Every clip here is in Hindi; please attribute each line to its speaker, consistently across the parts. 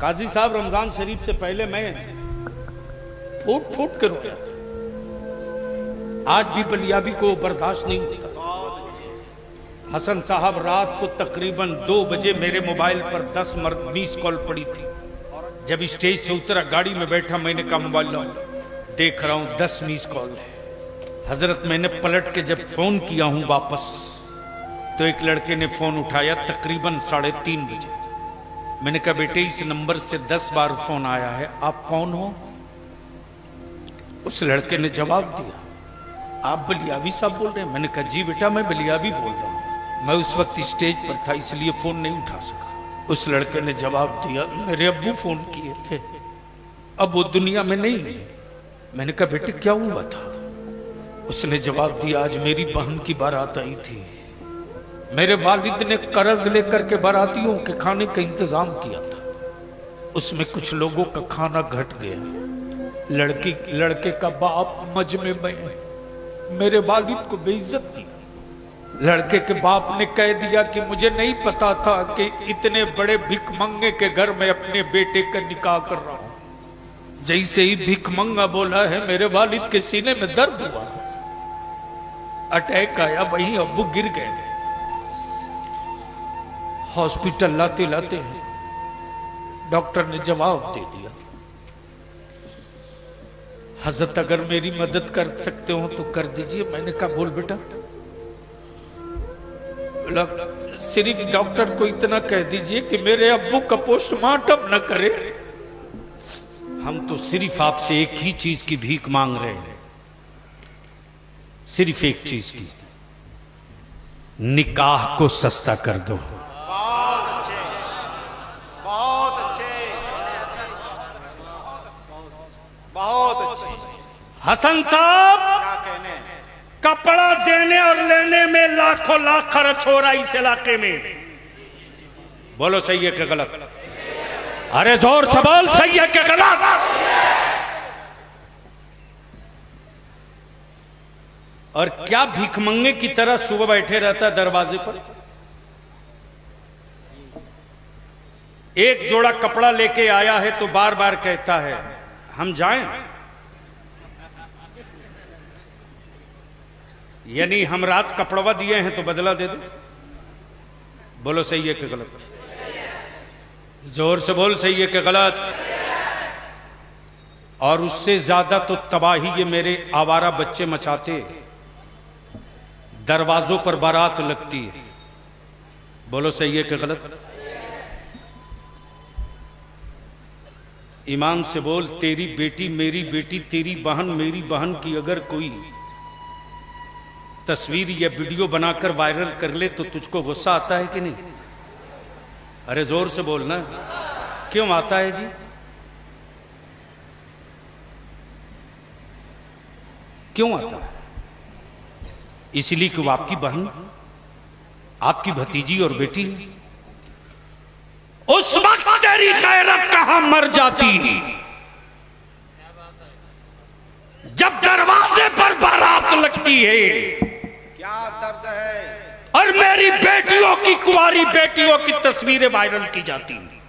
Speaker 1: काजी साहब रमजान शरीफ से पहले मैं फूट फूट के रोया था। आज भी बलियाबी को बर्दाश्त नहीं होता। हसन साहब रात को तकरीबन 2 बजे मेरे मोबाइल पर 10 मिस कॉल पड़ी थी। जब स्टेज से उतरा गाड़ी में बैठा मैंने कहा मोबाइल लो, देख रहा हूं 10 मिस कॉल है। हजरत मैंने पलट के जब फोन किया हूं वापस तो एक लड़के ने फोन उठाया तकरीबन 3:30 बजे। मैंने कहा बेटे इस नंबर से 10 बार फोन आया है, आप कौन हो? उस लड़के ने जवाब दिया आप बलियाबी साहब बोल रहे हैं? मैंने कहा जी बेटा मैं बलियाबी बोल रहा हूं, मैं उस वक्त स्टेज पर था इसलिए फोन नहीं उठा सका। उस लड़के ने जवाब दिया मेरे अब्बू फोन किए थे, अब वो दुनिया में नहीं है। मैंने कहा बेटे क्या हुआ था? उसने जवाब दिया आज मेरी बहन की बारात आई थी, मेरे वालिद ने कर्ज लेकर के बारातियों के खाने का इंतजाम किया था, उसमें कुछ लोगों का खाना घट गया। लड़के का बाप मजमे में मेरे वालिद को बेइज्जत किया। लड़के के बाप ने कह दिया कि मुझे नहीं पता था कि इतने बड़े भिखमंगे के घर में अपने बेटे का निकाह कर रहा हूं। जैसे ही भिखमंगा बोला है मेरे वालिद के सीने में दर्द हुआ, अटैक आया, वहीं अब्बू गिर गए। हॉस्पिटल लाते लाते डॉक्टर ने जवाब दे दिया हजरत अगर मेरी मदद कर सकते हो तो कर दीजिए। मैंने कहा बोल बेटा। सिर्फ डॉक्टर को इतना कह दीजिए कि मेरे अब्बू का पोस्टमार्टम न करे। हम तो सिर्फ आपसे एक ही चीज की भीख मांग रहे हैं, सिर्फ एक चीज की, निकाह को सस्ता कर दो। हसन साहब
Speaker 2: क्या कहने,
Speaker 1: कपड़ा देने और लेने में लाखों लाख खर्च हो रहा है इस इलाके में। बोलो सही है कि गलत? अरे जोर से बोल, सही है कि गलत? और क्या भिखमंगे की तरह सुबह बैठे रहता है दरवाजे पर। एक जोड़ा कपड़ा लेके आया है तो बार बार कहता है हम जाएं, यानी हम रात कपड़वा दिए हैं तो बदला दे दो। बोलो सही है कि गलत? जोर से बोल, सही है कि गलत? और उससे ज्यादा तो तबाही ये मेरे आवारा बच्चे मचाते, दरवाजों पर बारात लगती है। बोलो सही है कि गलत? ईमान से बोल, तेरी बेटी मेरी बेटी, तेरी बहन मेरी बहन की अगर कोई तस्वीर या वीडियो बनाकर वायरल कर ले तो तुझको गुस्सा आता है कि नहीं? अरे जोर से बोलना, क्यों आता है जी? क्यों आता है? इसलिए कि वो आपकी बहन, आपकी भतीजी और बेटी। उस वक्त तेरी गैरत कहां मर जाती जब दरवाजे पर बारात लगती है।
Speaker 2: क्या दर्द है।
Speaker 1: और मेरी बेटियों की, कुंवारी बेटियों की तस्वीरें वायरल की जाती हैं।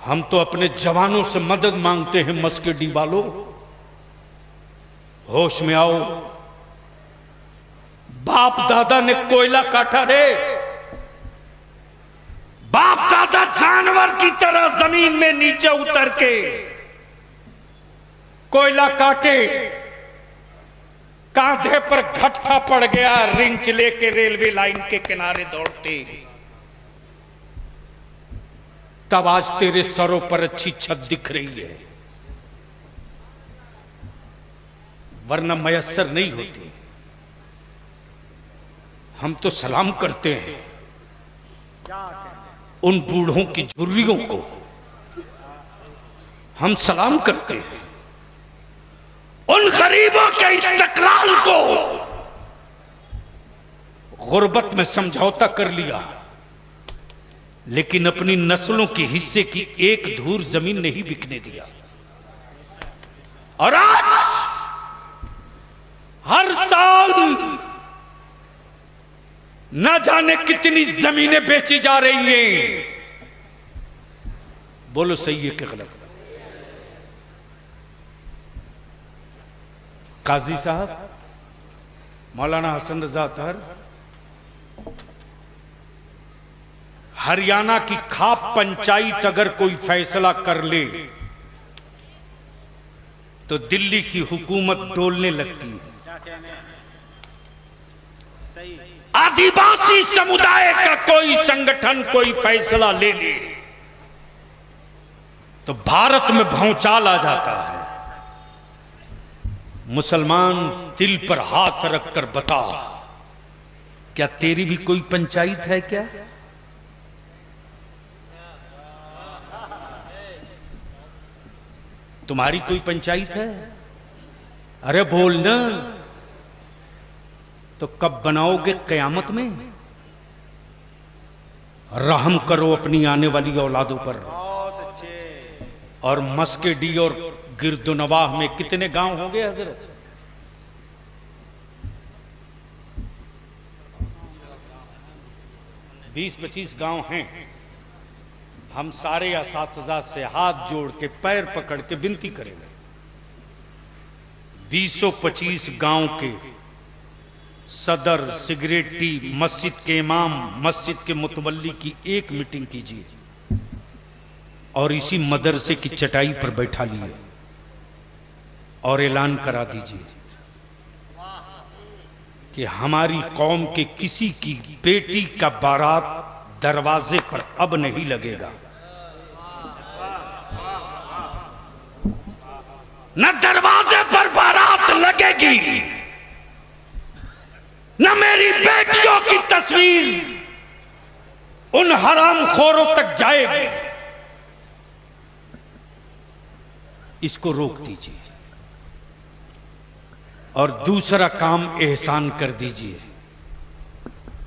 Speaker 1: हम तो अपने जवानों से मदद मांगते हैं, मस्कडी वालों होश में आओ। बाप दादा ने कोयला काटा रे, बाप दादा जानवर की तरह जमीन में नीचे उतर के कोयला काटे, कांधे पर घट्टा पड़ गया, रिंच लेके रेलवे लाइन के किनारे दौड़ते, तब आज तेरे सरों पर अच्छी छत दिख रही है, वरना मयस्सर नहीं होती। हम तो सलाम करते हैं उन बूढ़ों की झुर्रियों को, हम सलाम करते हैं उन गरीबों के इस्तिक़लाल को। गुर्बत में समझौता कर लिया, लेकिन अपनी नस्लों के हिस्से की एक धूर जमीन नहीं बिकने दिया। और आज हर साल ना जाने कितनी जमीनें बेची जा रही हैं। बोलो सही है कि गलत? काजी साहब मौलाना हसन रजा अतहर हरियाणा की खाप पंचायत अगर कोई फैसला कर ले तो दिल्ली की हुकूमत डोलने लगती है।
Speaker 2: क्या कहने हैं? सही।
Speaker 1: आदिवासी समुदाय का कोई संगठन कोई फैसला ले ले तो भारत में भौचाल आ जाता है। मुसलमान दिल पर हाथ रखकर बता, क्या तेरी भी कोई पंचायत है क्या? तुम्हारी कोई पंचायत है? अरे बोलना। तो कब बनाओगे कयामत में? रहम करो अपनी आने वाली औलादों पर।
Speaker 2: बहुत अच्छे।
Speaker 1: और मस्केडी और गिरदुनवाह में कितने गांव होंगे हजरत? बीस 25 गांव हैं। हम सारे असातिज़ा से हाथ जोड़ के पैर पकड़ के विनती करेंगे, 20-25 गांव के सदर, सिगरेटी, मस्जिद के इमाम, मस्जिद के मुतवल्ली की एक मीटिंग कीजिए और इसी मदरसे की चटाई पर बैठा लिए और ऐलान करा दीजिए कि हमारी कौम के किसी की बेटी का बारात दरवाजे पर अब नहीं लगेगा। न दरवाजे पर बारात लगेगी, न मेरी बेटियों की तस्वीर उन हरामखोरों तक जाएगी। इसको रोक दीजिए और दूसरा काम एहसान कर दीजिए।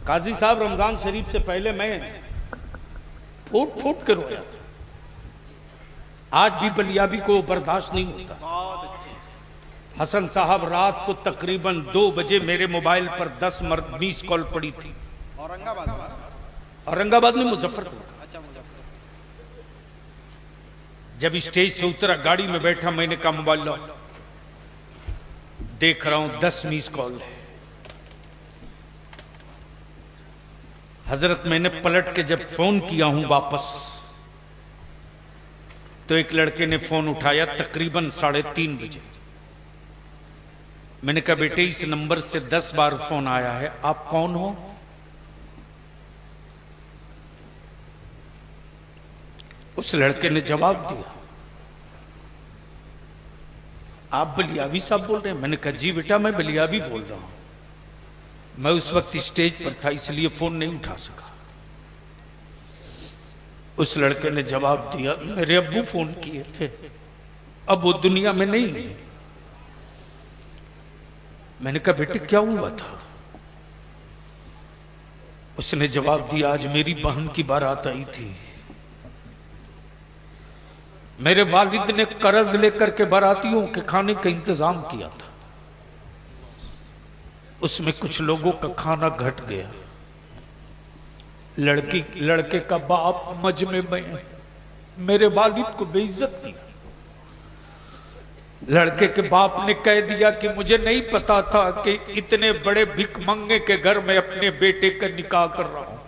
Speaker 1: काजी साहब, रमजान शरीफ से पहले मैं फूट फूट के रोया था। आज भी बलियाबी को बर्दाश्त नहीं होता।
Speaker 2: बहुत अच्छे।
Speaker 1: हसन साहब, रात को तकरीबन 2 बजे मेरे मोबाइल पर 10 मिस कॉल पड़ी थी।
Speaker 2: औरंगाबाद में?
Speaker 1: औरंगाबाद में मुजफ्फरपुर।
Speaker 2: अच्छा, मुजफ्फर।
Speaker 1: जब स्टेज से उतरा, गाड़ी में बैठा, मैंने कहा मोबाइल लो। देख रहा हूं 10 मिस कॉल है। हजरत, मैंने पलट के जब फोन किया हूं वापस, तो एक लड़के ने फोन उठाया तकरीबन 3:30 बजे। मैंने कहा बेटे, इस नंबर से 10 बार फोन आया है, आप कौन हो? उस लड़के ने जवाब दिया, आप बलियावी साहब बोल रहे हैं? मैंने कहा जी बेटा, मैं बलियावी बोल रहा हूं। मैं उस वक्त स्टेज पर था, इसलिए फोन नहीं उठा सका। उस लड़के ने जवाब दिया, मेरे अब्बू फोन किए थे, अब वो दुनिया में नहीं है। मैंने कहा बेटे क्या हुआ था? उसने जवाब दिया, आज मेरी बहन की बारात आई थी। मेरे वालिद ने कर्ज लेकर के बारातियों के खाने का इंतजाम किया था, उसमें कुछ लोगों का खाना घट गया। लड़के का बाप मजमे में मेरे वालिद को बेइज्जत किया। लड़के के बाप ने कह दिया कि मुझे नहीं पता था कि इतने बड़े भिखमंगे के घर में अपने बेटे का निकाह कर रहा हूं।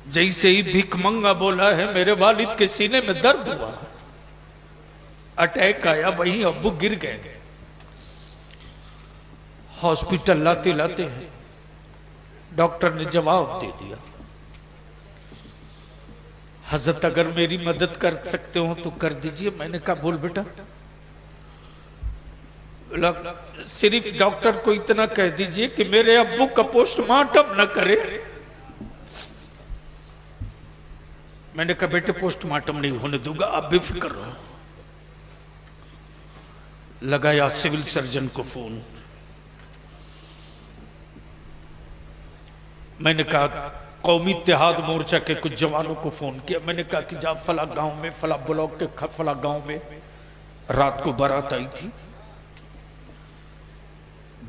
Speaker 1: जैसे ही भिखमंगा बोला है, मेरे वालिद के सीने में दर्द हुआ, अटैक आया, वहीं अब्बू गिर गए। हॉस्पिटल लाते लाते हैं डॉक्टर ने जवाब दे दिया, हजरत अगर मेरी मदद कर सकते हो तो कर दीजिए। मैंने कहा बोल बेटा। सिर्फ डॉक्टर को इतना कह दीजिए कि मेरे अब्बू का पोस्टमार्टम न करे। मैंने कहा बेटे पोस्टमार्टम नहीं होने दूंगा, आप बेफिक्र रहो। लगाया सिविल सर्जन को फोन। मैंने कहा कौमी इत्तेहाद मोर्चा के कुछ जवानों को फोन किया। मैंने कहा कि जा फला गांव में, फला ब्लॉक के फला गांव में रात को बारात आई थी,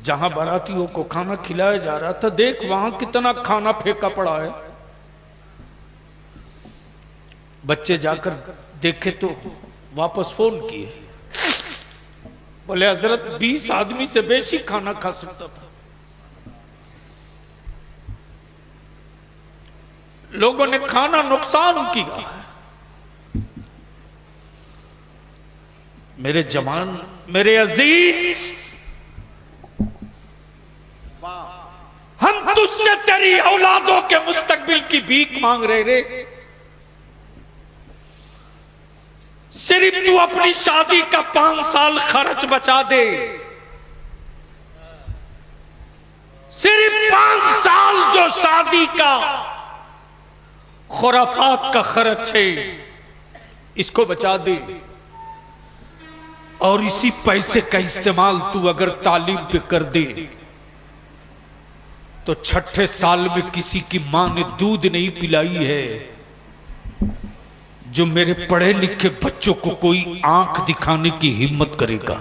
Speaker 1: जहां बारातियों को खाना खिलाया जा रहा था, देख वहां कितना खाना फेंका पड़ा है। बच्चे जाकर देखे तो वापस फोन किए, बोले हजरत 20 आदमी से बेशी खाना खा सकता था। लोगों ने खाना नुकसान किया। मेरे जवान, मेरे अजीज, हम तुझसे तेरी औलादों के मुस्तकबिल की भीख मांग रहे रे। सिर्फ तू अपनी शादी का 5 साल खर्च बचा दे, सिर्फ 5 साल जो शादी का खुराफात का खर्च है, इसको बचा दे। और इसी पैसे का इस्तेमाल तू अगर तालीम पे कर दे तो 6ठे साल में किसी की मां ने दूध नहीं पिलाई है, जो मेरे पढ़े लिखे बच्चों को कोई आंख दिखाने की हिम्मत करेगा।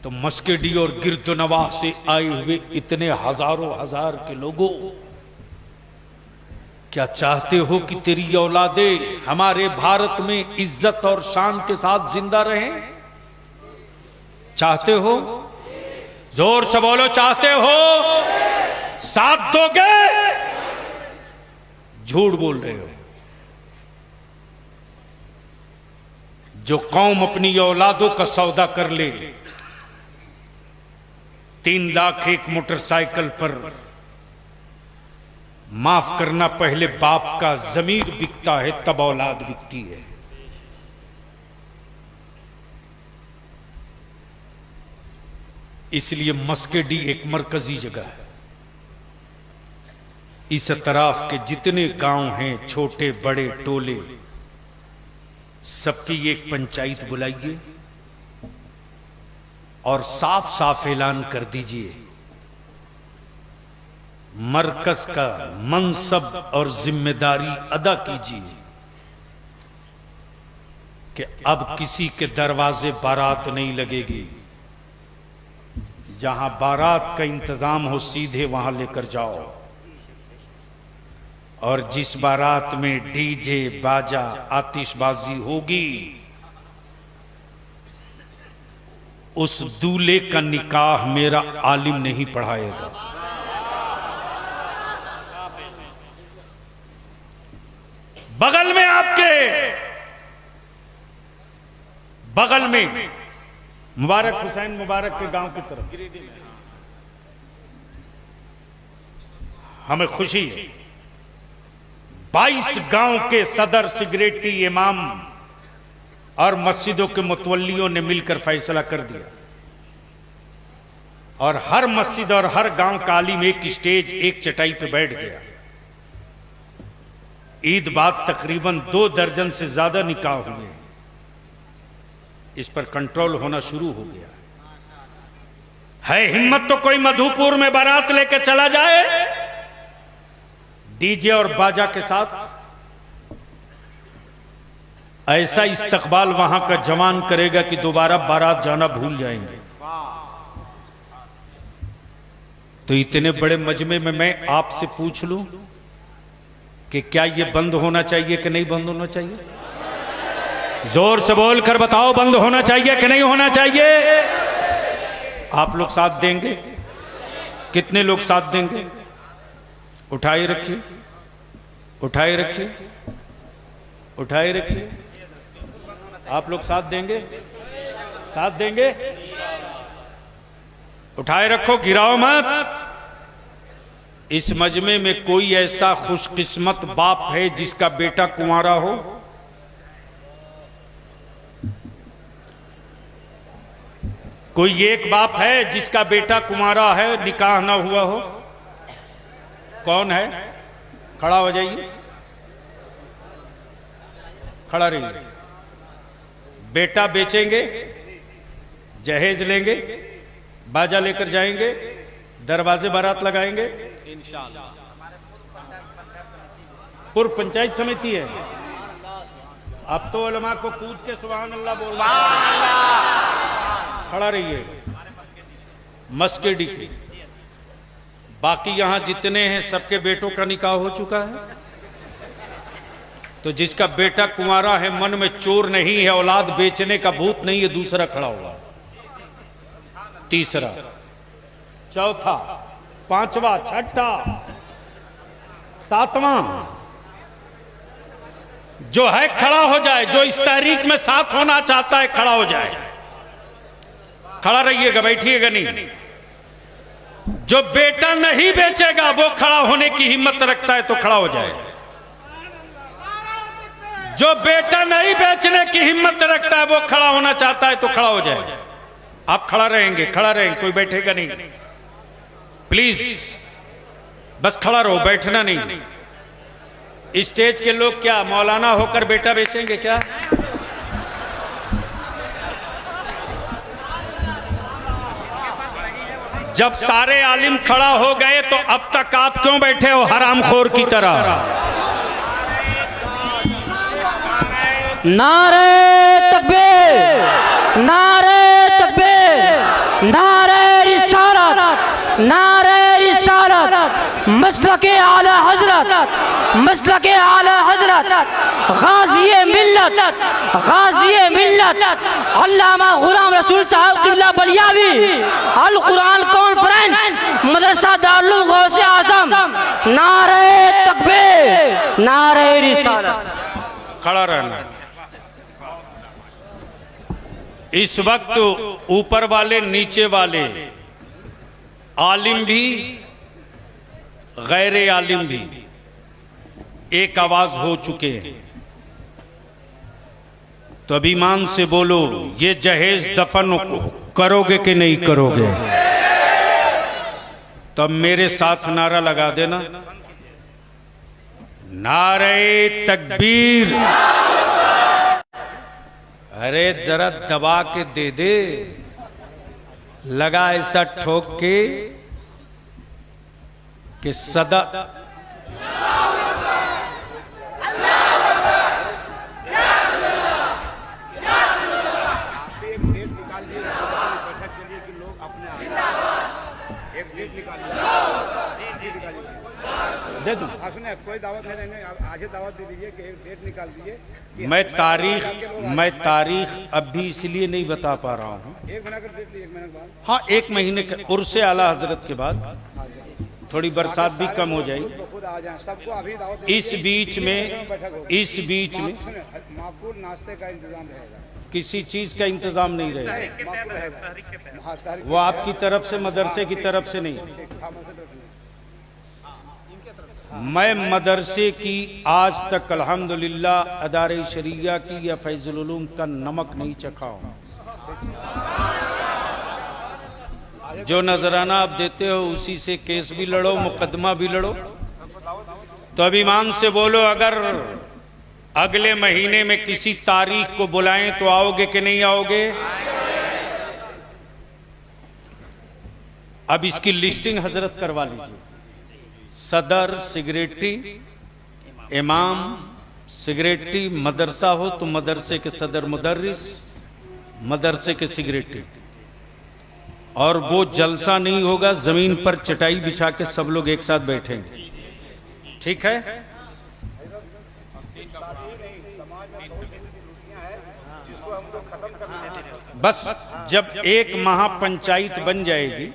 Speaker 1: तो मस्केडी और गिरदनवाह से आए हुए इतने हजारों हजार के लोगों, क्या चाहते हो कि तेरी औलादें हमारे भारत में इज्जत और शान के साथ जिंदा रहें? चाहते हो? जोर से बोलो, चाहते हो? साथ दोगे? झूठ बोल रहे हो। जो कौम अपनी औलादों का सौदा कर ले, 3 लाख एक मोटरसाइकिल पर, माफ करना, पहले बाप का जमीर बिकता है तब औलाद बिकती है। इसलिए मस्केडी एक मरकजी जगह है। इस तरफ के जितने गांव हैं, छोटे बड़े टोले, सबकी एक पंचायत बुलाइए और साफ साफ ऐलान कर दीजिए, मरकज का मनसब और जिम्मेदारी अदा कीजिए कि अब किसी के दरवाजे बारात नहीं लगेगी। जहां बारात का इंतजाम हो सीधे वहां लेकर जाओ, और जिस बारात में डीजे बाजा आतिशबाजी होगी, उस दूल्हे का निकाह मेरा आलिम नहीं पढ़ाएगा। बगल में, आपके बगल में मुबारक हुसैन मुबारक के गांव की तरफ हमें खुशी है, 22 गांव के सदर, सिगरेटी, इमाम और मस्जिदों के मुतवल्लियों ने मिलकर फैसला कर दिया, और हर मस्जिद और हर गांव का आलिम एक स्टेज, एक चटाई पे बैठ गया। ईद बाद तकरीबन 2 दर्जन से ज्यादा निकाह हुए। इस पर कंट्रोल होना शुरू हो गया है। हिम्मत तो कोई मधुपुर में बारात लेके चला जाए डीजे और बाजा के साथ, ऐसा इस्तकबाल वहां का जवान करेगा कि दोबारा बारात जाना भूल जाएंगे। तो इतने बड़े मजमे में मैं आपसे पूछ लूं कि क्या यह बंद होना चाहिए कि नहीं बंद होना चाहिए? जोर से बोलकर बताओ, बंद होना चाहिए कि नहीं होना चाहिए? आप लोग साथ देंगे? कितने लोग साथ देंगे? उठाए रखिए, उठाए रखिए, उठाए रखिए। आप लोग साथ देंगे? साथ देंगे? उठाए रखो, गिराओ मत। इस मजमे में कोई ऐसा खुशकिस्मत बाप है जिसका बेटा कुंवारा हो? कोई एक बाप है जिसका बेटा कुंवारा है, निकाह ना हुआ हो? कौन है? खड़ा हो जाइए, खड़ा रहिए। बेटा बेचेंगे, जहेज लेंगे, बाजा लेकर जाएंगे, दरवाजे बारात लगाएंगे।
Speaker 2: इंशाअल्लाह
Speaker 1: पूर्व पंचायत समिति है। अब तो उलमा को कूद के सुभान अल्लाह बोल रहे हैं। खड़ा रहिए, मस्केडी की। बाकी यहां जितने हैं सबके बेटों का निकाह हो चुका है, तो जिसका बेटा कुंवारा है, मन में चोर नहीं है, औलाद बेचने का भूत नहीं है, दूसरा खड़ा हुआ, तीसरा, चौथा, पांचवा, छठा, सातवां, जो है खड़ा हो जाए। जो इस तारीख में साथ होना चाहता है खड़ा हो जाए। खड़ा रहिएगा, बैठिएगा नहीं। जो बेटा नहीं बेचेगा वो खड़ा होने की हिम्मत रखता है तो खड़ा हो जाए। जो बेटा नहीं बेचने की हिम्मत रखता है वो खड़ा होना चाहता है तो खड़ा हो जाए। आप खड़ा रहेंगे, खड़ा रहेंगे, कोई बैठेगा नहीं, प्लीज बस खड़ा रहो, बैठना नहीं। स्टेज के लोग क्या मौलाना होकर बेटा बेचेंगे क्या? जब सारे आलिम खड़ा हो गए तो अब तक आप क्यों बैठे हो हरामखोर की तरह?
Speaker 3: नारे तकबीर, नारे तकबीर, नारे रिसालत, नारे रिसालत, मसलके आला हजरत, मसलके आला हजरत, गाज़ी मिल्लत, गाज़ी मिल्लत, अल्लामा गुलाम रसूल साहब क़िबला बलियावी, अल कुरान कॉन्फ्रेंस, मदरसा दारुल गौसे आज़म। नारे तकबीर, नारे रिसालत।
Speaker 1: खड़ा रहना। इस वक्त ऊपर वाले नीचे वाले, आलिम भी गैर आलिम भी एक आवाज हो चुके हैं। तो अब ईमान से बोलो, ये जहेज दफन करोगे कि नहीं करोगे? तो अब मेरे साथ नारा लगा देना, नारे तकबीर। अरे जरा दबा के दे दे, लगा ऐसा ठोक के कि सदा दे दूं।
Speaker 2: सुने, कोई दावत नहीं देंगे, आज ही दावत दे दीजिए कि एक डेट निकाल दीजिए।
Speaker 1: मैं तारीख अभी इसलिए नहीं बता पा रहा हूँ।
Speaker 2: एक महीना का डेट लीजिए, 1 महीने के बाद।
Speaker 1: हाँ, 1 महीने के उर्से आला हजरत के बाद थोड़ी बरसात भी कम हो जाएगी।
Speaker 2: खुद आ जाए, सबको अभी दावत।
Speaker 1: इस बीच में
Speaker 2: माकूल नाश्ते का इंतजाम रहेगा,
Speaker 1: किसी चीज का इंतजाम नहीं रहेगा।
Speaker 2: माकूल रहेगा।
Speaker 1: वो आपकी तरफ से, मदरसे की तरफ से नहीं। मैं मदरसे की आज तक अल्हम्दुलिल्लाह अदारे शरिया की या फैजुल उलूम का नमक नहीं चखा हूं। जो नजराना आप देते हो उसी से केस भी लड़ो, मुकदमा भी लड़ो। तो अब ईमान से बोलो, अगर अगले महीने में किसी तारीख को बुलाएं तो आओगे कि नहीं आओगे? अब इसकी लिस्टिंग हजरत करवा लीजिए। सदर सिगरेटी, इमाम सिगरेटी, मदरसा हो तो मदरसे के सदर मुदर्रिस, मदरसे के सिगरेटी। और वो जलसा नहीं होगा, जमीन पर चटाई बिछा के सब लोग एक साथ बैठेंगे, ठीक है? बस जब एक महापंचायत बन जाएगी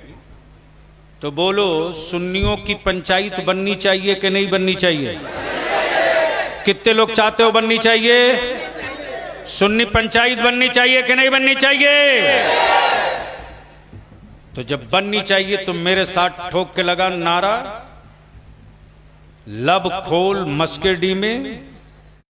Speaker 1: तो बोलो, सुन्नियों की पंचायत बननी चाहिए कि नहीं बननी चाहिए? कितने लोग चाहते हो बननी चाहिए? सुन्नी पंचायत बननी चाहिए कि नहीं बननी चाहिए? तो जब बननी चाहिए तो मेरे साथ ठोक के लगा नारा, लब खोल मस्केडी में